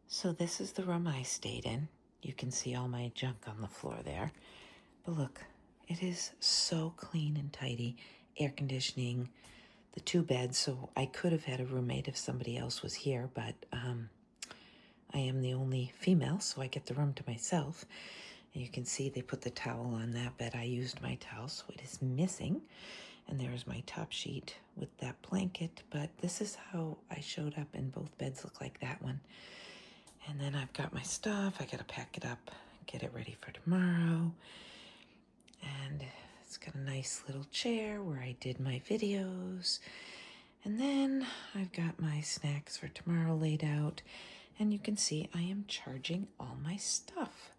So this is the room I stayed in. You can see all my junk on the floor there. But look, it is so clean and tidy. Air conditioning, the 2 beds, so I could have had a roommate if somebody else was here, but I am the only female, so I get the room to myself. And you can see they put the towel on that bed. I used my towel, so it is missing. And there's my top sheet with that blanket, but this is how I showed up, and both beds look like that one. And then I've got my stuff. I got to pack it up, get it ready for tomorrow. And it's got a nice little chair where I did my videos. And then I've got my snacks for tomorrow laid out. And you can see I am charging all my stuff.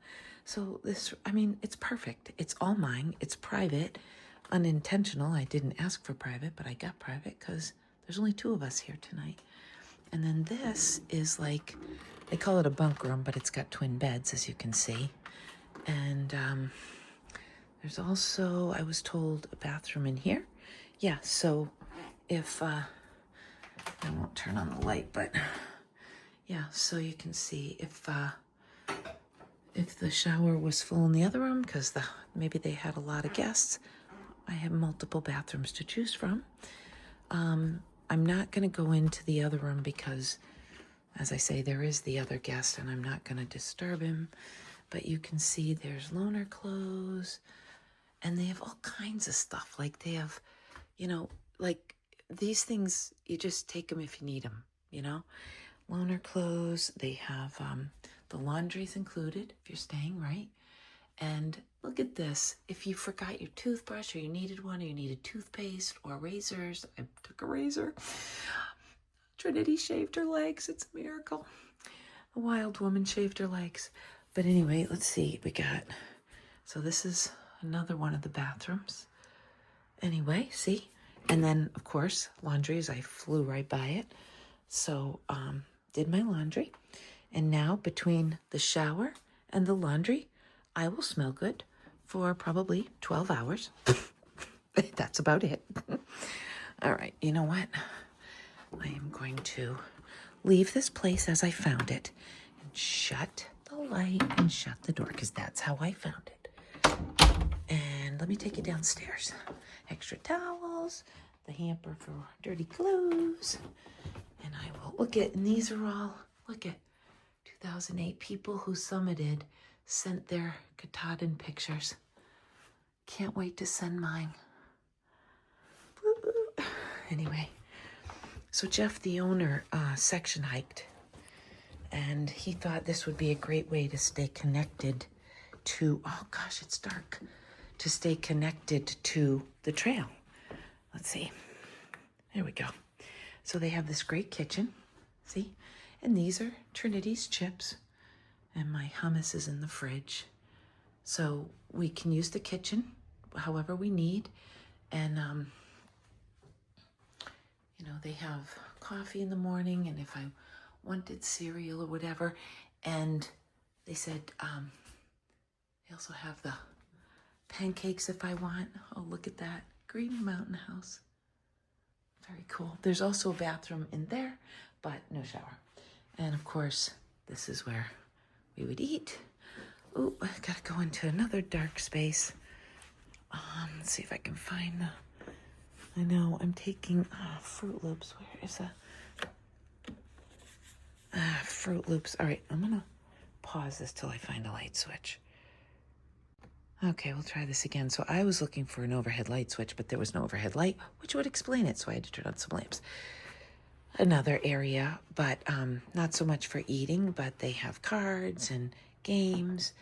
So this, I mean, it's perfect. It's all mine. It's private, unintentional. I didn't ask for private, but I got private because there's only 2 of us here tonight. And then this is like, they call it a bunk room, but it's got twin beds, as you can see. And there's also, I was told, a bathroom in here. Yeah, so if, I won't turn on the light, but yeah, so you can see if the shower was full in the other room, because maybe they had a lot of guests, I have multiple bathrooms to choose from. I'm not going to go into the other room because, as I say, there is the other guest and I'm not going to disturb him. But you can see there's loaner clothes and they have all kinds of stuff. Like they have, like these things, you just take them if you need them, Loaner clothes, they have the laundry's included if you're staying, right? And look at this. If you forgot your toothbrush or you needed one or you needed toothpaste or razors, I took a razor. Trinity shaved her legs. It's a miracle. A wild woman shaved her legs. But anyway, let's see. So this is another one of the bathrooms. Anyway, see? And then, of course, laundry, as I flew right by it. So, did my laundry. And now, between the shower and the laundry, I will smell good for probably 12 hours. That's about it. All right, you know what? I am going to leave this place as I found it and shut the light and shut the door, because that's how I found it. And let me take you downstairs. Extra towels, the hamper for dirty clothes. And I will look at, and these are all, look at 2008 people who summited sent their Katahdin pictures. Can't wait to send mine. Anyway, so Jeff, the owner, section hiked, and he thought this would be a great way to stay connected to, oh gosh, it's dark, to stay connected to the trail. Let's see. There we go. So they have this great kitchen, see? And these are Trinity's chips, and my hummus is in the fridge. So we can use the kitchen however we need. And, they have coffee in the morning, and if I wanted cereal or whatever. And they said they also have the pancakes if I want. Oh, look at that. Green Mountain House. Very cool. There's also a bathroom in there, but no shower. And of course, this is where we would eat. Oh, I gotta go into another dark space. Let's see if I can find I know, I'm taking Fruit Loops. Where is that? Fruit Loops. All right, I'm gonna pause this till I find a light switch. Okay, we'll try this again. So I was looking for an overhead light switch, but there was no overhead light, which would explain it, so I had to turn on some lamps. Another area, but not so much for eating, but they have cards and games,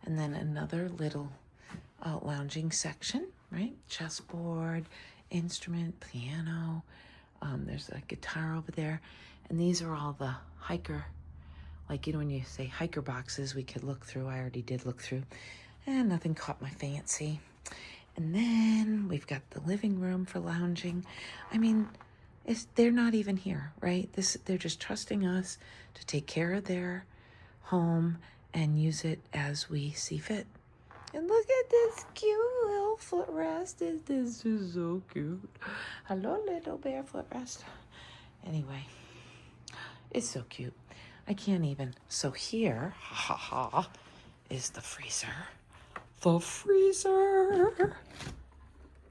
and then another little lounging section, right? Chessboard, instrument, piano. There's a guitar over there, and these are all the hiker, like, when you say hiker boxes, we could look through. I already did look through, and nothing caught my fancy. And then we've got the living room for lounging. I mean, they're not even here, right? They're just trusting us to take care of their home and use it as we see fit. And look at this cute little footrest. This is so cute. Hello, little bear footrest. Anyway, it's so cute. I can't even. So here, ha ha ha, is the freezer. The freezer.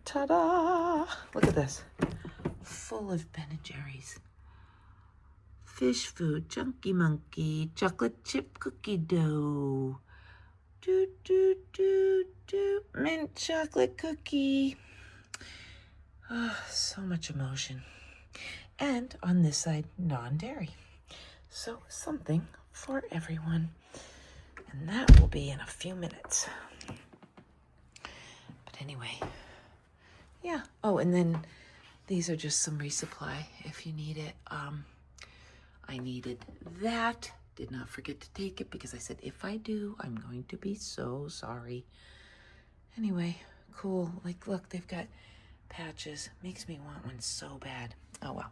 Ta-da! Look at this. Full of Ben & Jerry's. Fish food, Chunky Monkey, chocolate chip cookie dough. Do, do, do, do. Mint chocolate cookie. Oh, so much emotion. And on this side, non-dairy. So something for everyone. And that will be in a few minutes. But anyway, yeah. Oh, and then these are just some resupply if you need it. I needed that. Did not forget to take it because I said, if I do, I'm going to be so sorry. Anyway, cool. Like, look, they've got patches. Makes me want one so bad. Oh, well,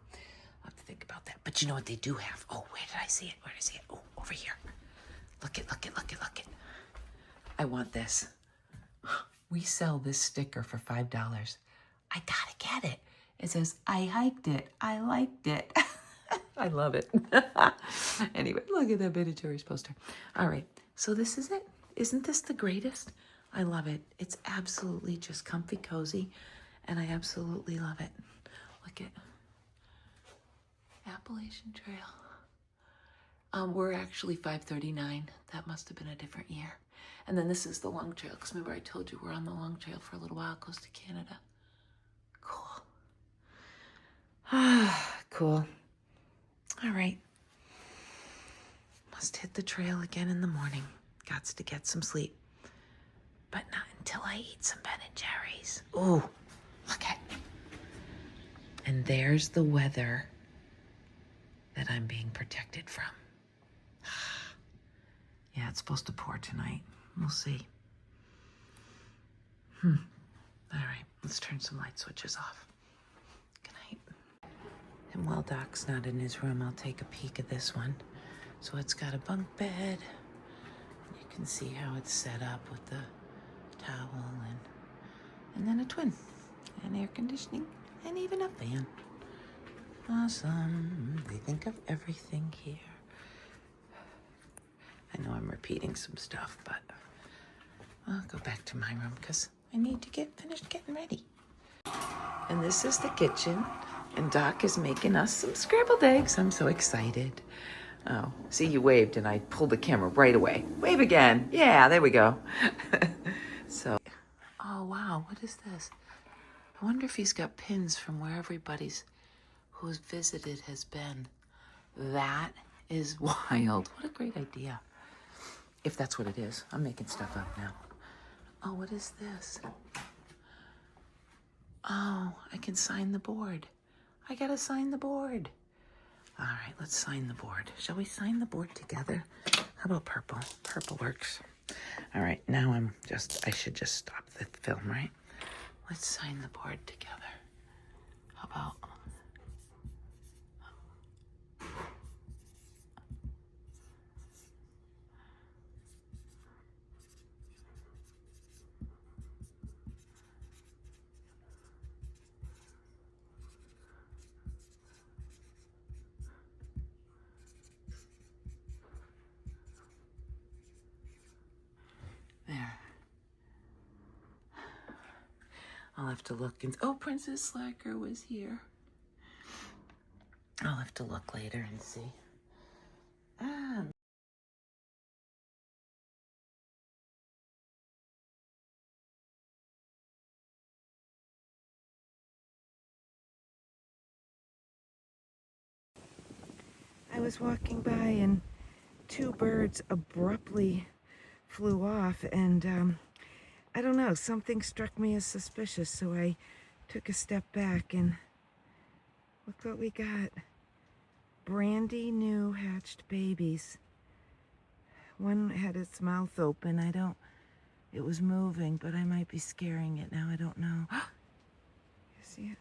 I'll have to think about that. But you know what they do have? Oh, where did I see it? Where did I see it? Oh, over here. Look it, look it, look it, look it. I want this. We sell this sticker for $5. I gotta get it. It says, I hiked it. I liked it. I love it. Anyway, look at that Ben & Jerry's poster. All right, so this is it. Isn't this the greatest? I love it. It's absolutely just comfy, cozy, and I absolutely love it. Look at Appalachian Trail. We're actually 539. That must have been a different year. And then this is the long trail, because remember I told you we're on the long trail for a little while, goes to Canada. Cool. Cool. All right. Must hit the trail again in the morning. Gots to get some sleep. But not until I eat some Ben & Jerry's. Ooh, look at. And there's the weather that I'm being protected from. Yeah, it's supposed to pour tonight. We'll see. All right, let's turn some light switches off. Good night. And while Doc's not in his room, I'll take a peek at this one. So it's got a bunk bed. You can see how it's set up with the towel and then a twin and air conditioning and even a fan. Awesome. They think of everything here. I know I'm repeating some stuff, but I'll go back to my room because I need to get finished getting ready. And this is the kitchen, and Doc is making us some scrambled eggs. I'm so excited. Oh, see, you waved and I pulled the camera right away. Wave again. Yeah, there we go. So, oh wow, what is this? I wonder if he's got pins from where everybody's who's visited has been. That is wild. What a great idea. If that's what it is. I'm making stuff up now. Oh, what is this? Oh, I can sign the board. I gotta sign the board. All right, let's sign the board. Shall we sign the board together? How about purple? Purple works. All right, now I should just stop the film, right? Let's sign the board together. How about... There. I'll have to look and... Oh, Princess Slacker was here. I'll have to look later and see. I was walking by and two birds abruptly flew off, and I don't know, something struck me as suspicious, so I took a step back and look what we got. Brandy new hatched babies. One had its mouth open. It was moving, but I might be scaring it now. I don't know. You see it?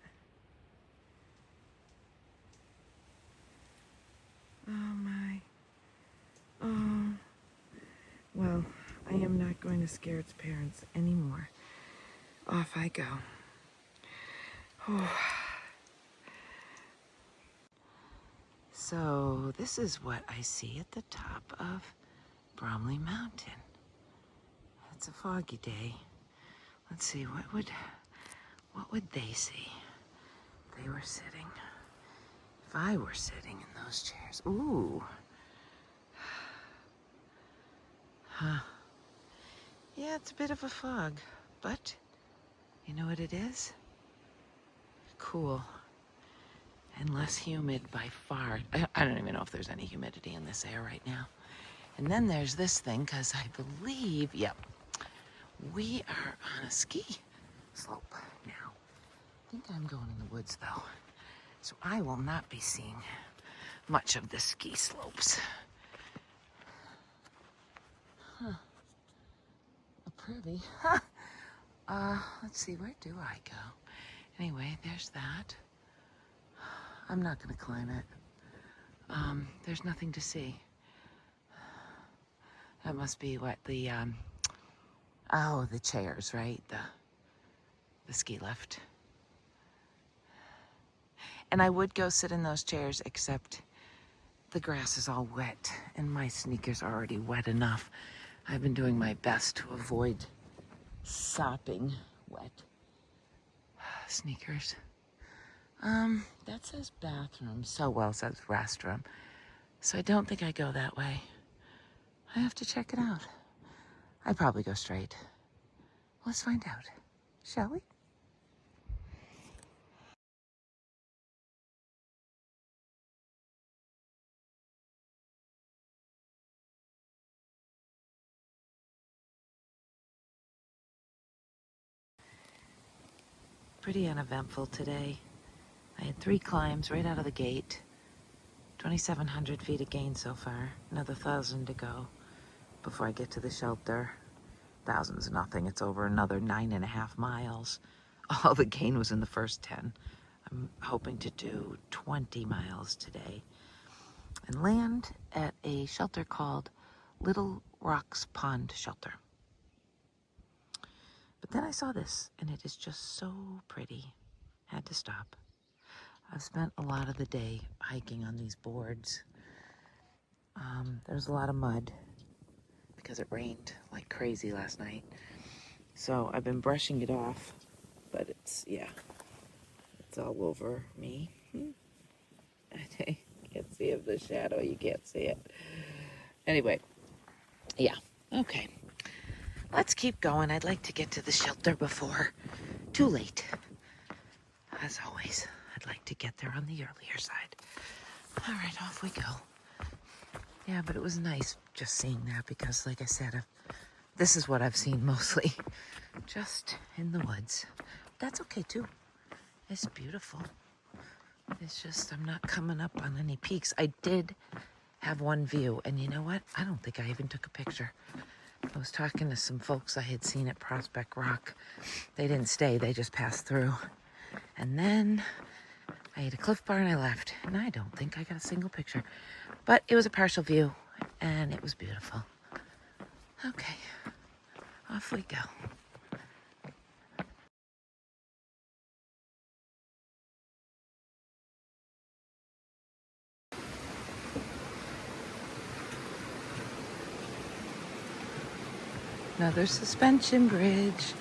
Oh my. Oh. Well, I am not going to scare its parents anymore. Off I go. Oh. So this is what I see at the top of Bromley Mountain. It's a foggy day. Let's see, what would they see? They were sitting. If I were sitting in those chairs. Ooh. Huh. Yeah, it's a bit of a fog, but you know what it is? Cool. And less humid by far. I don't even know if there's any humidity in this air right now. And then there's this thing, because I believe, yep, we are on a ski slope now. I think I'm going in the woods though. So I will not be seeing much of the ski slopes. Huh. Pretty. Huh. Let's see, where do I go? Anyway, there's that. I'm not gonna climb it. There's nothing to see. That must be what the chairs, right? The ski lift. And I would go sit in those chairs, except the grass is all wet and my sneakers are already wet enough. I've been doing my best to avoid sopping wet sneakers. That says bathroom. So well says restroom. So I don't think I go that way. I have to check it out. I'd probably go straight. Let's find out, shall we? Pretty uneventful today. I had 3 climbs right out of the gate. 2,700 feet of gain so far. Another 1,000 to go before I get to the shelter. 1,000's nothing. It's over another 9.5 miles. All the gain was in the first 10. I'm hoping to do 20 miles today and land at a shelter called Little Rocks Pond Shelter. But then I saw this, and it is just so pretty. Had to stop. I've spent a lot of the day hiking on these boards. There's a lot of mud because it rained like crazy last night. So I've been brushing it off, but it's all over me. I can't see it, the shadow, you can't see it. Anyway, yeah, okay. Let's keep going. I'd like to get to the shelter before too late. As always, I'd like to get there on the earlier side. All right, off we go. Yeah, but it was nice just seeing that because, like I said, this is what I've seen mostly, just in the woods. That's okay too. It's beautiful. It's just I'm not coming up on any peaks. I did have one view, and you know what? I don't think I even took a picture. I was talking to some folks I had seen at Prospect Rock. They didn't stay, they just passed through. And then I ate a Cliff Bar and I left. And I don't think I got a single picture. But it was a partial view, and it was beautiful. Okay, off we go. Another suspension bridge.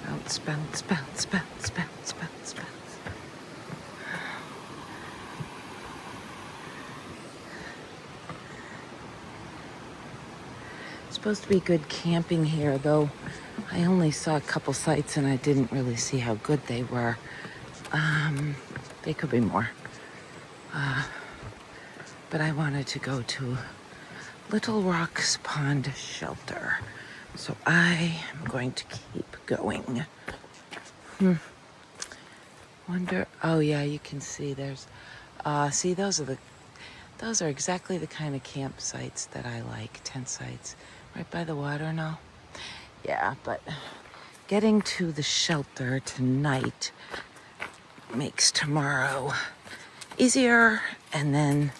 Bounce, bounce, bounce, bounce, bounce, bounce, bounce. It's supposed to be good camping here, though I only saw a couple sites and I didn't really see how good they were. They could be more. But I wanted to go to Little Rocks Pond Shelter. So I am going to keep going. Wonder, oh yeah, you can see there's, see those are exactly the kind of campsites that I like, tent sites. Right by the water now. Yeah, but getting to the shelter tonight makes tomorrow easier. And then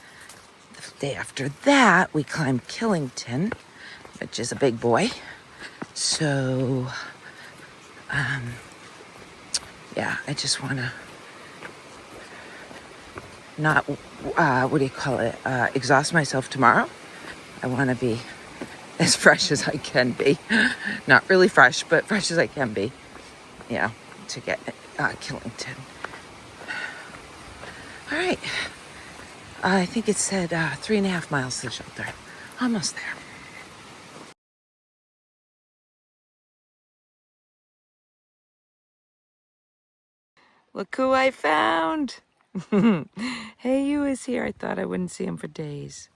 the day after that, we climb Killington, which is a big boy. So, yeah, I just want to not, what do you call it, exhaust myself tomorrow. I want to be as fresh as I can be. Not really fresh, but fresh as I can be, you know, to get Killington. All right. I think it said 3.5 miles to the shelter. Almost there. Look who I found. Hey, you is here. I thought I wouldn't see him for days.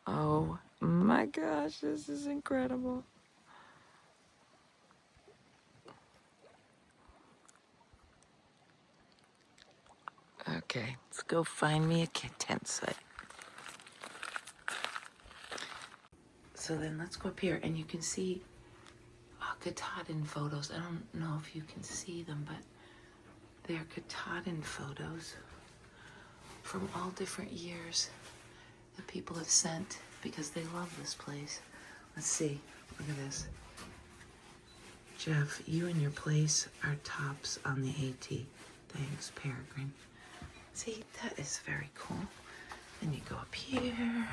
Oh my gosh, this is incredible. Okay, let's go find me a tent site. So then let's go up here and you can see Katahdin photos. I don't know if you can see them, but they're Katahdin photos from all different years that people have sent because they love this place. Let's see. Look at this. Jeff, you and your place are tops on the AT. Thanks, Peregrine. See, that is very cool. Then you go up here.